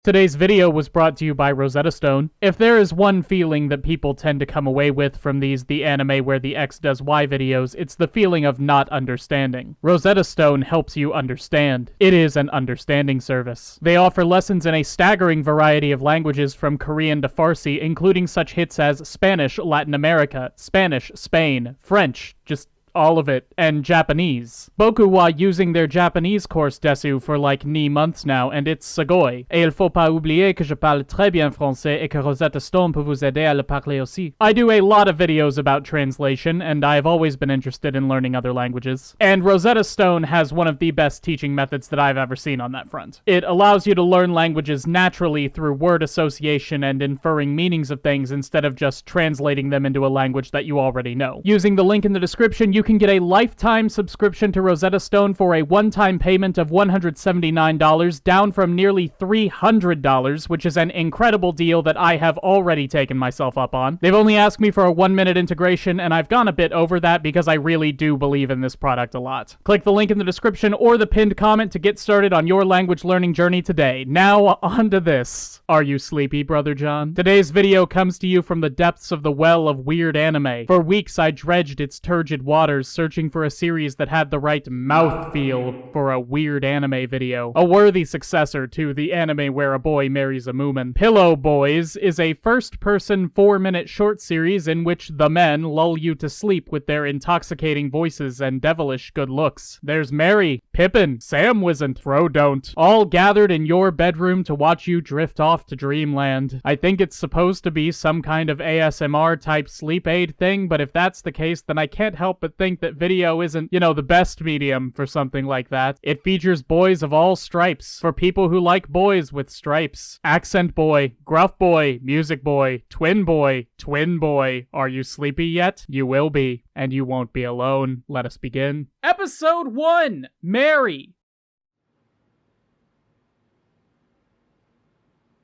Today's video was brought to you by Rosetta Stone. If there is one feeling that people tend to come away with from these the anime where the X does Y videos, it's the feeling of not understanding. Rosetta Stone helps you understand. It is an understanding service. They offer lessons in a staggering variety of languages from Korean to Farsi, including such hits as Spanish, Latin America, Spanish, Spain, French, just all of it, and Japanese. Boku wa using their Japanese course desu for like 9 months now, and it's sugoi. Et il faut pas oublier que je parle très bien français et que Rosetta Stone peut vous aider à le parler aussi. I do a lot of videos about translation, and I've always been interested in learning other languages. And Rosetta Stone has one of the best teaching methods that I've ever seen on that front. It allows you to learn languages naturally through word association and inferring meanings of things instead of just translating them into a language that you already know. Using the link in the description, you can get a lifetime subscription to Rosetta Stone for a one-time payment of $179, down from nearly $300, which is an incredible deal that I have already taken myself up on. They've only asked me for a 1-minute integration, and I've gone a bit over that because I really do believe in this product a lot. Click the link in the description or the pinned comment to get started on your language learning journey today. Now, on to this. Are you sleepy, Brother John? Today's video comes to you from the depths of the well of weird anime. For weeks, I dredged its turgid waters, searching for a series that had the right mouthfeel for a weird anime video. A worthy successor to the anime where a boy marries a moomin. Pillow Boys is a first-person 4-minute short series in which the men lull you to sleep with their intoxicating voices and devilish good looks. There's Mary, Pippin, Sam Wisn't, Frodon't, all gathered in your bedroom to watch you drift off to dreamland. I think it's supposed to be some kind of ASMR-type sleep aid thing, but if that's the case, then I can't help but think that video isn't, the best medium for something like that. It features boys of all stripes, for people who like boys with stripes. Accent boy, gruff boy, music boy, twin boy, twin boy. Are you sleepy yet? You will be, and you won't be alone. Let us begin. Episode 1! Mary!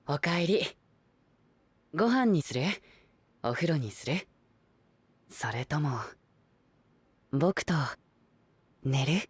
おかえり。ご飯にする？お風呂にする？それとも僕と寝る？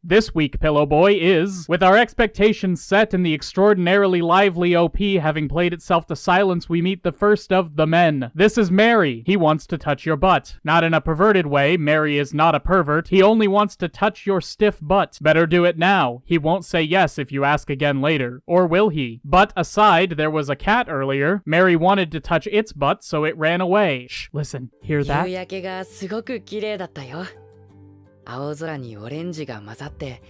This week, Pillow Boy, is, with our expectations set and the extraordinarily lively OP having played itself to silence, we meet the first of the men. This is Mary. He wants to touch your butt. Not in a perverted way. Mary is not a pervert. He only wants to touch your stiff butt. Better do it now. He won't say yes if you ask again later. Or will he? But aside, there was a cat earlier. Mary wanted to touch its butt, so it ran away. Shh, listen. Hear that? 夕焼けがすごく綺麗だったよ。青空にオレンジが混ざって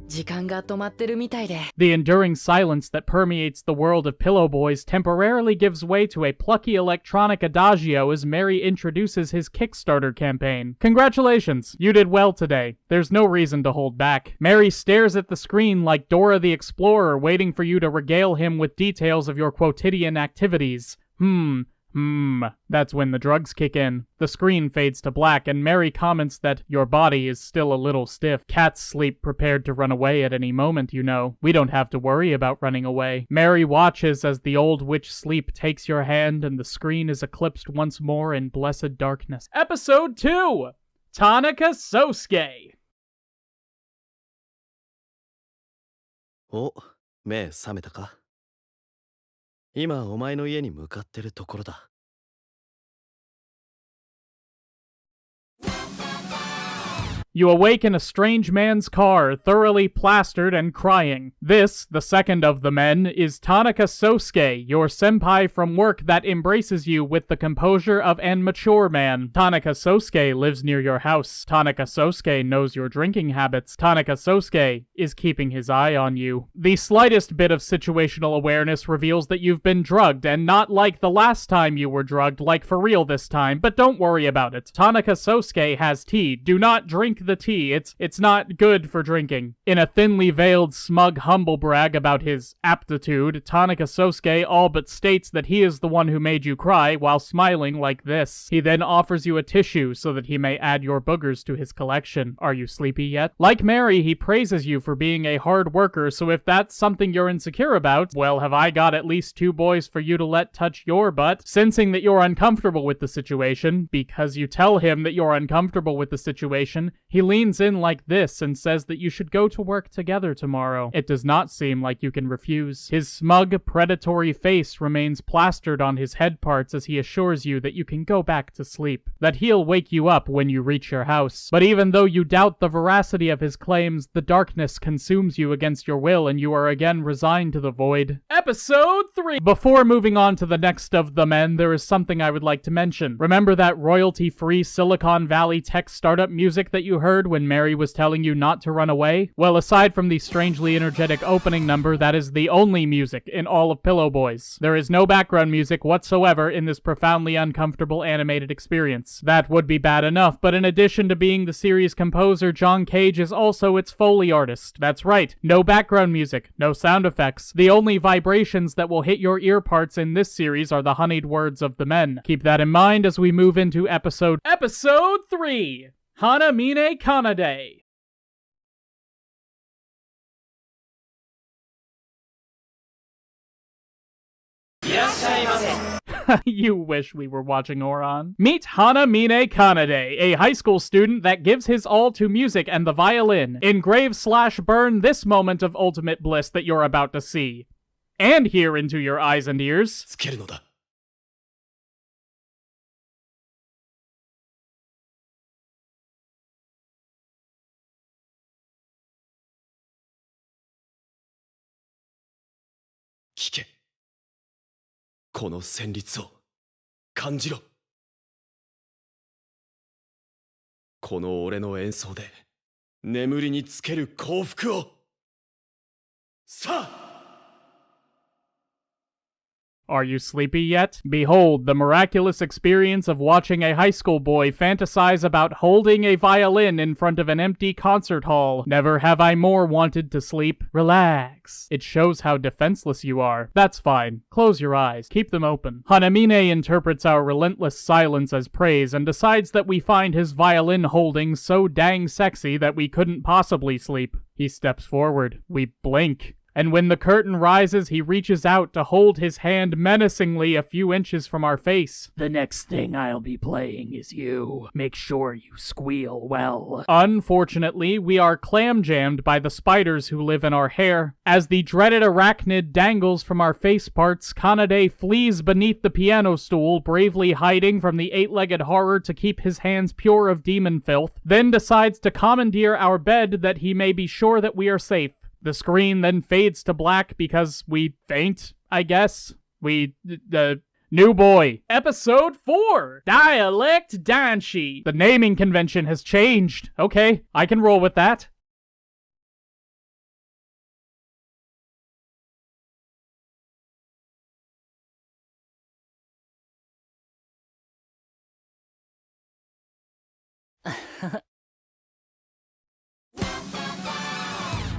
時間が止まってるみたいで。 The enduring silence that permeates the world of Pillow Boys temporarily gives way to a plucky electronic adagio as Mary introduces his Kickstarter campaign. Congratulations, you did well today. There's no reason to hold back. Mary stares at the screen like Dora the Explorer, waiting for you to regale him with details of your quotidian activities. That's when the drugs kick in. The screen fades to black, and Mary comments that your body is still a little stiff. Cats sleep prepared to run away at any moment, you know. We don't have to worry about running away. Mary watches as the old witch sleep takes your hand, and the screen is eclipsed once more in blessed darkness. Episode 2! Tanaka Sousuke! お、目覚めたか？今お前の家に向かってるところだ。You awake in a strange man's car, thoroughly plastered and crying. This, the second of the men, is Tanaka Sousuke, your senpai from work that embraces you with the composure of an mature man. Tanaka Sousuke lives near your house. Tanaka Sousuke knows your drinking habits. Tanaka Sousuke is keeping his eye on you. The slightest bit of situational awareness reveals that you've been drugged, and not like the last time you were drugged, like for real this time, but don't worry about it. Tanaka Sousuke has tea. Do not drink the tea. It's not good for drinking. In a thinly veiled, smug humble brag about his aptitude, Tanaka Sousuke all but states that he is the one who made you cry while smiling like this. He then offers you a tissue so that he may add your boogers to his collection. Are you sleepy yet? Like Mary, he praises you for being a hard worker, so if that's something you're insecure about, well, have I got at least 2 boys for you to let touch your butt? Sensing that you're uncomfortable with the situation, because you tell him that you're uncomfortable with the situation, He leans in like this and says that you should go to work together tomorrow. It does not seem like you can refuse. His smug, predatory face remains plastered on his head parts as he assures you that you can go back to sleep, that he'll wake you up when you reach your house. But even though you doubt the veracity of his claims, the darkness consumes you against your will and you are again resigned to the void. Episode 3! Before moving on to the next of the men, there is something I would like to mention. Remember that royalty-free Silicon Valley tech startup music that you heard when Mary was telling you not to run away? Well, aside from the strangely energetic opening number, that is the only music in all of Pillow Boys. There is no background music whatsoever in this profoundly uncomfortable animated experience. That would be bad enough, but in addition to being the series composer, John Cage is also its Foley artist. That's right, no background music, no sound effects. The only vibrations that will hit your ear parts in this series are the honeyed words of the men. Keep that in mind as we move into Episode 3! Hanamine Kanade. You wish we were watching Oran. Meet Hanamine Kanade, a high school student that gives his all to music and the violin. Engrave/burn this moment of ultimate bliss that you're about to see. And hear into your eyes and ears. つけるのだ。聞け。この旋律を感じろ。この俺の演奏で眠りにつける幸福を。さあ Are you sleepy yet? Behold, the miraculous experience of watching a high school boy fantasize about holding a violin in front of an empty concert hall. Never have I more wanted to sleep. Relax. It shows how defenseless you are. That's fine. Close your eyes. Keep them open. Hanamine interprets our relentless silence as praise and decides that we find his violin holding so dang sexy that we couldn't possibly sleep. He steps forward. We blink. And when the curtain rises, he reaches out to hold his hand menacingly a few inches from our face. The next thing I'll be playing is you. Make sure you squeal well. Unfortunately, we are clam-jammed by the spiders who live in our hair. As the dreaded arachnid dangles from our face parts, Kanade flees beneath the piano stool, bravely hiding from the eight-legged horror to keep his hands pure of demon filth, then decides to commandeer our bed that he may be sure that we are safe. The screen then fades to black because we faint, I guess. New boy. Episode 4! Dialect Danshi. The naming convention has changed. Okay, I can roll with that.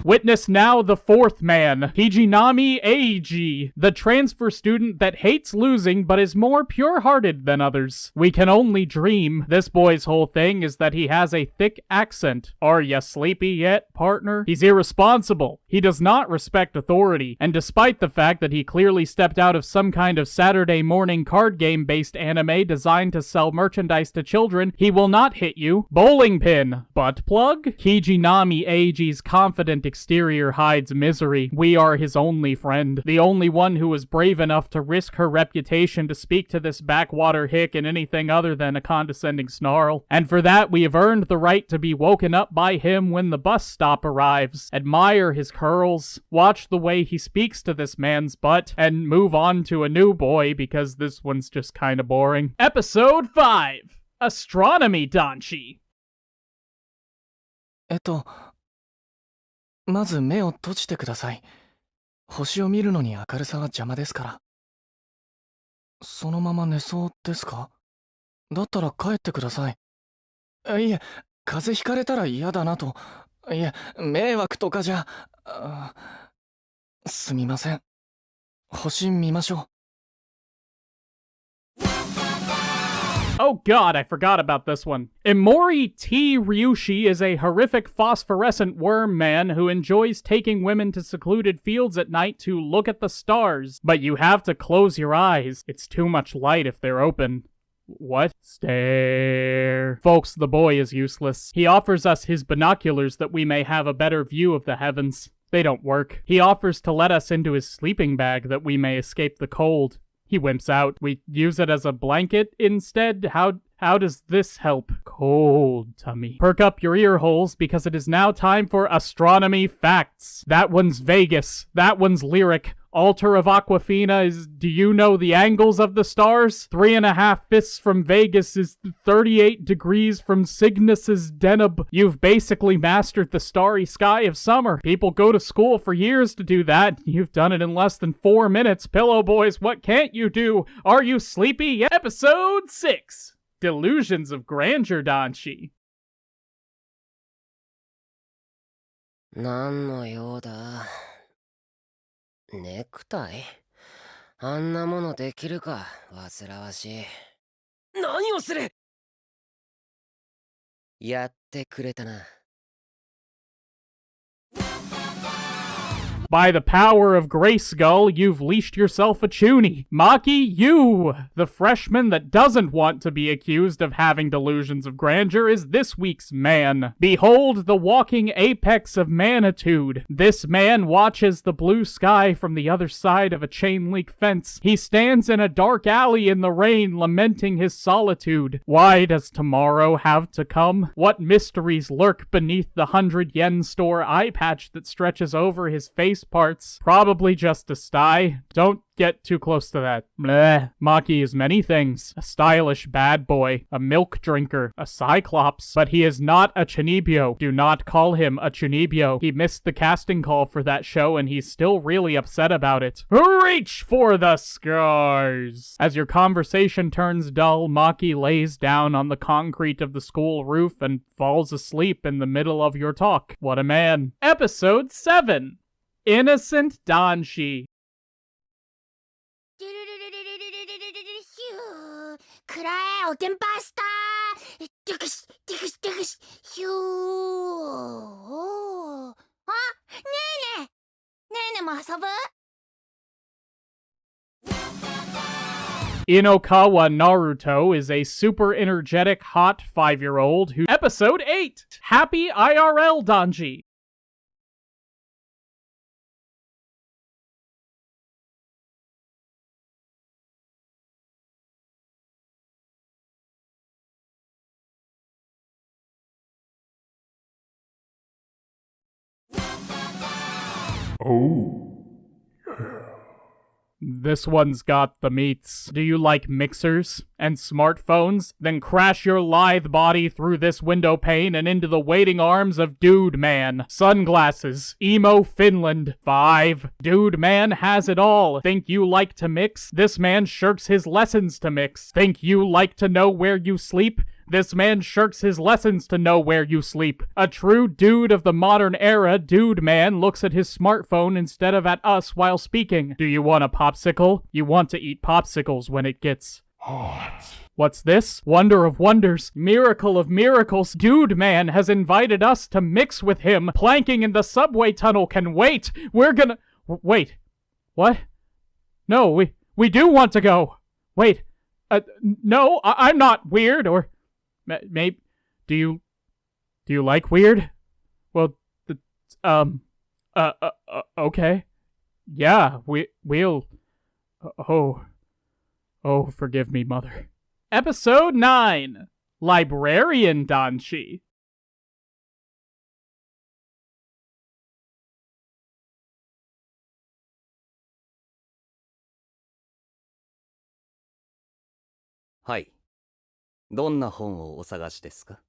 Witness now the fourth man, Kijinami Eiji, the transfer student that hates losing but is more pure-hearted than others. We can only dream. This boy's whole thing is that he has a thick accent. Are ya sleepy yet, partner? He's irresponsible. He does not respect authority, and despite the fact that he clearly stepped out of some kind of Saturday morning card game-based anime designed to sell merchandise to children, he will not hit you. Bowling pin. Butt plug? Kijinami Eiji's confident exterior hides misery. We are his only friend. The only one who was brave enough to risk her reputation to speak to this backwater hick in anything other than a condescending snarl. And for that, we have earned the right to be woken up by him when the bus stop arrives. Admire his curls. Watch the way he speaks to this man's butt. And move on to a new boy because this one's just kinda boring. Episode 5! Astronomy Danshi. まず目を閉じてください。星を見るのに明るさは邪魔ですから。そのまま寝そうですか？だったら帰ってください。いえ、風邪ひかれたら嫌だなと。いえ、迷惑とかじゃ。すみません。星見ましょう。Oh god, I forgot about this one. Imori T. Ryushi is a horrific phosphorescent worm man who enjoys taking women to secluded fields at night to look at the stars. But you have to close your eyes. It's too much light if they're open. What? Stare. Folks, the boy is useless. He offers us his binoculars that we may have a better view of the heavens. They don't work. He offers to let us into his sleeping bag that we may escape the cold. He wimps out. We use it as a blanket instead. How does this help? Cold tummy. Perk up your ear holes because it is now time for astronomy facts. That one's Vegas. That one's lyric. Altar of Aquafina is, do you know the angles of the stars? 3.5 fists from Vegas is 38 degrees from Cygnus's Deneb. You've basically mastered the starry sky of summer. People go to school for years to do that. You've done it in less than 4 minutes. Pillow boys, what can't you do? Are you sleepy? Episode 6. Delusions of grandeur, Danshi. 何の用だ。ネクタイあんなものできるか、煩わしい。何をする。やってくれたな。By the power of Grayskull, you've leashed yourself a chunie. Maki, you! The freshman that doesn't want to be accused of having delusions of grandeur is this week's man. Behold the walking apex of manitude. This man watches the blue sky from the other side of a chain-link fence. He stands in a dark alley in the rain, lamenting his solitude. Why does tomorrow have to come? What mysteries lurk beneath the 100-yen store eye patch that stretches over his face parts? Probably just a sty. Don't get too close to that. Bleh. Maki is many things. A stylish bad boy, a milk drinker, a cyclops, but he is not a Chunibyo. Do not call him a Chunibyo. He missed the casting call for that show and he's still really upset about it. Reach for the scars! As your conversation turns dull, Maki lays down on the concrete of the school roof and falls asleep in the middle of your talk. What a man. Episode 7. Innocent Danshi. くらえおてんぱスターデュクシデュクシデュクシヒューおーあ、ねえねえねえねえも遊ぶ Inokawa Naruto is a super energetic, hot 5-year-old who... Episode 8! Happy IRL Danji. Oh, This one's got the meats. Do you like mixers and smartphones? Then crash your lithe body through this window pane and into the waiting arms of Dude Man. Sunglasses. Emo Finland. 5. Dude Man has it all. Think you like to mix? This man shirks his lessons to mix. Think you like to know where you sleep? This man shirks his lessons to know where you sleep. A true dude of the modern era, Dude Man looks at his smartphone instead of at us while speaking. Do you want a popsicle? You want to eat popsicles when it gets hot. What's this? Wonder of wonders. Miracle of miracles. Dude Man has invited us to mix with him. Planking in the subway tunnel can wait. We're gonna... Wait. What? No, we do want to go. Wait. No, I'm not weird or... Maybe, do you like weird? Well, okay. Yeah, we'll, forgive me, mother. Episode 9. Librarian Danshi. Hi. どんな本をお探しですか?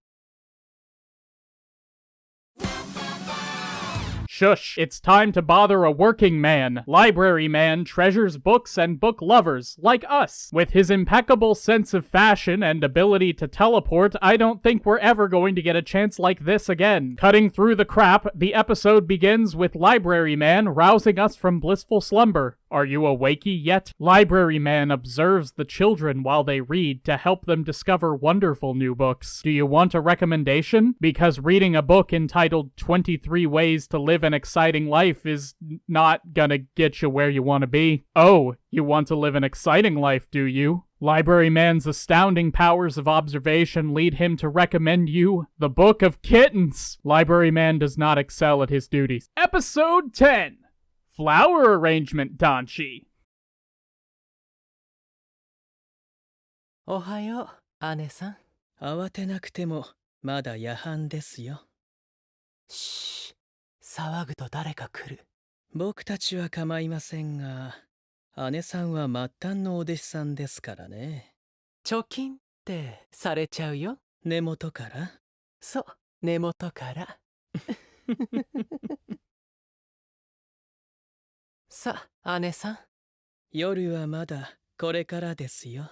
Shush, it's time to bother a working man. Library Man treasures books and book lovers, like us. With his impeccable sense of fashion and ability to teleport, I don't think we're ever going to get a chance like this again. Cutting through the crap, the episode begins with Library Man rousing us from blissful slumber. Are you awakey yet? Library Man observes the children while they read to help them discover wonderful new books. Do you want a recommendation? Because reading a book entitled 23 Ways to Live an exciting life is not gonna get you where you want to be. Oh, you want to live an exciting life, do you? Library Man's astounding powers of observation lead him to recommend you the Book of Kittens. Library Man does not excel at his duties. Episode 10, Flower Arrangement Danshi. おはよう、姉さん。慌てなくてもまだ夜半ですよ。しー、騒ぐと誰か来る。僕たちは構いませんが、姉さんは末端のお弟子さんですからね。貯金ってされちゃうよ。根元から？そう、根元から。さあ、姉さん。夜はまだこれからですよ。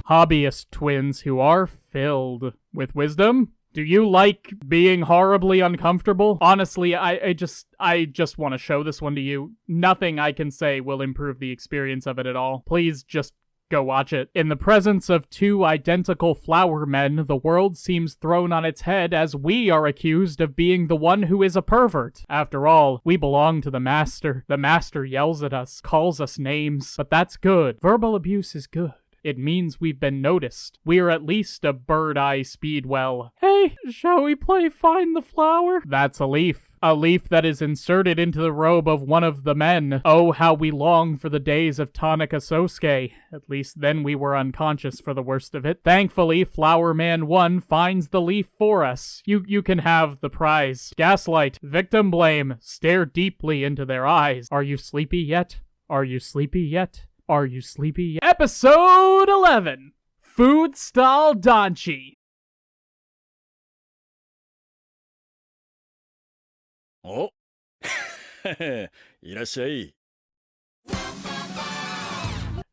Hobbyist twins who are filled with wisdom. Do you like being horribly uncomfortable? Honestly, I just want to show this one to you. Nothing I can say will improve the experience of it at all. Please just go watch it. In the presence of two identical flower men, the world seems thrown on its head as we are accused of being the one who is a pervert. After all, we belong to the master. The master yells at us, calls us names, but that's good. Verbal abuse is good. It means we've been noticed. We're at least a bird-eye speedwell. Hey, shall we play Find the Flower? That's a leaf. A leaf that is inserted into the robe of one of the men. Oh, how we long for the days of Tanaka Sousuke. At least then we were unconscious for the worst of it. Thankfully, Flower Man 1 finds the leaf for us. You can have the prize. Gaslight, victim blame, stare deeply into their eyes. Are you sleepy yet? Are you sleepy yet? Are you sleepy yet? Episode 11, Food Stall Danshi. おいらっしゃい。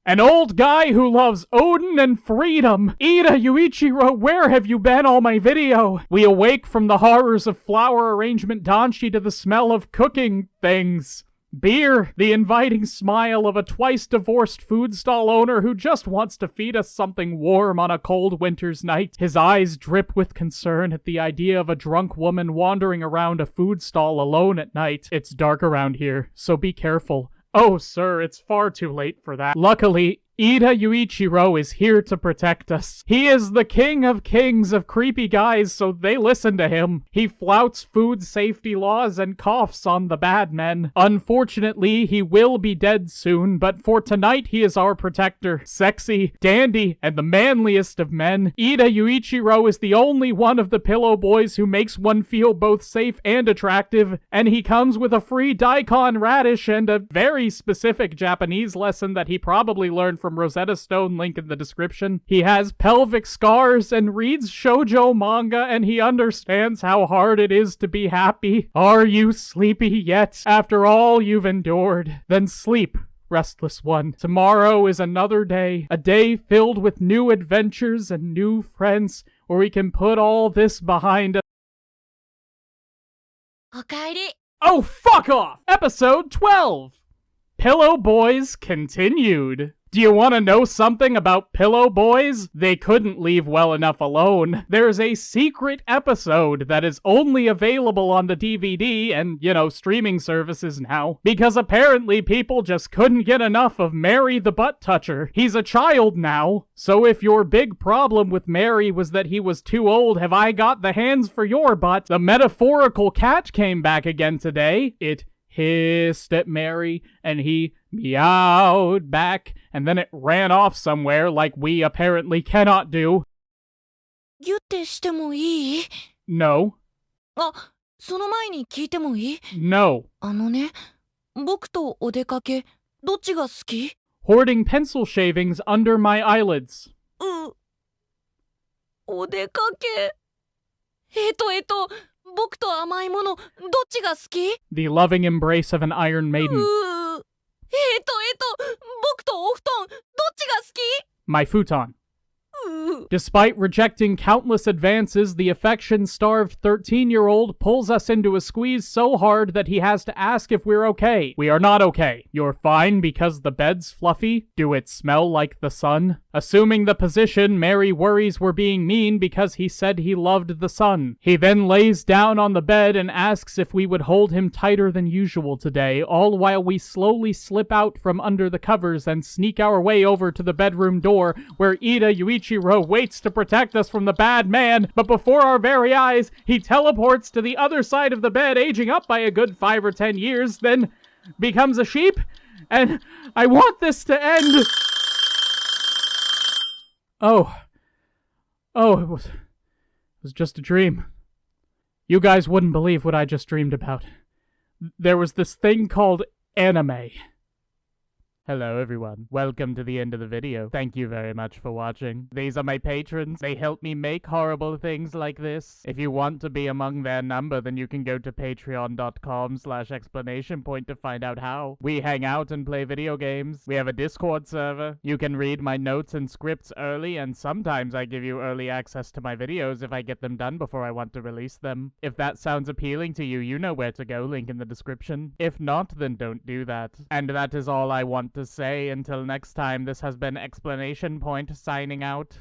An old guy who loves Odin and freedom. Ida Yuichiro, where have you been all my video? We awake from the horrors of flower arrangement danshi to the smell of cooking things. Beer, the inviting smile of a twice-divorced food stall owner who just wants to feed us something warm on a cold winter's night. His eyes drip with concern at the idea of a drunk woman wandering around a food stall alone at night. It's dark around here, so be careful. Oh, sir, it's far too late for that. Luckily, Ida Yuichiro is here to protect us. He is the king of kings of creepy guys, so they listen to him. He flouts food safety laws and coughs on the bad men. Unfortunately, he will be dead soon, but for tonight he is our protector. Sexy, dandy, and the manliest of men, Ida Yuichiro is the only one of the pillow boys who makes one feel both safe and attractive, and he comes with a free daikon radish and a very specific Japanese lesson that he probably learned from Rosetta Stone, link in the description. He has pelvic scars and reads shoujo manga, and he understands how hard it is to be happy. Are you sleepy yet? After all you've endured, then sleep, restless one. Tomorrow is another day, a day filled with new adventures and new friends, where we can put all this behind us. おかえり。 Oh, fuck off! Episode 12! Pillow Boys continued. Do you want to know something about Pillow Boys? They couldn't leave well enough alone. There's a secret episode that is only available on the DVD and, streaming services now. Because apparently people just couldn't get enough of Mary the Butt Toucher. He's a child now. So if your big problem with Mary was that he was too old, have I got the hands for your butt? The metaphorical cat came back again today. It hissed at Mary, and he meowed back, and then it ran off somewhere like we apparently cannot do. ギュってしてもいい？ No. あ、その前に聞いてもいい？ No. 僕とお出かけ、どっちが好き？ Hoarding pencil shavings under my eyelids. お出かけ。僕と甘いもの、どっちが好き？ The loving embrace of an Iron Maiden. 僕とお布団、どっちが好き？ My futon. Despite rejecting countless advances, the affection-starved 13-year-old pulls us into a squeeze so hard that he has to ask if we're okay. We are not okay. You're fine because the bed's fluffy? Do it smell like the sun? Assuming the position, Mary worries we're being mean because he said he loved the sun. He then lays down on the bed and asks if we would hold him tighter than usual today, all while we slowly slip out from under the covers and sneak our way over to the bedroom door, where Ida Yuichiro waits to protect us from the bad man, but before our very eyes, he teleports to the other side of the bed, aging up by a good 5 or 10 years, then becomes a sheep, and I want this to end. Oh, it was just a dream. You guys wouldn't believe what I just dreamed about. There was this thing called anime. Hello everyone, welcome to the end of the video. Thank you very much for watching. These are my patrons. They help me make horrible things like this. If you want to be among their number, then you can go to patreon.com/explanationpoint to find out how. We hang out and play video games. We have a Discord server. You can read my notes and scripts early, and sometimes I give you early access to my videos if I get them done before I want to release them. If that sounds appealing to you, you know where to go, link in the description. If not, then don't do that. And that is all I want to say. Until next time, this has been Explanation Point signing out.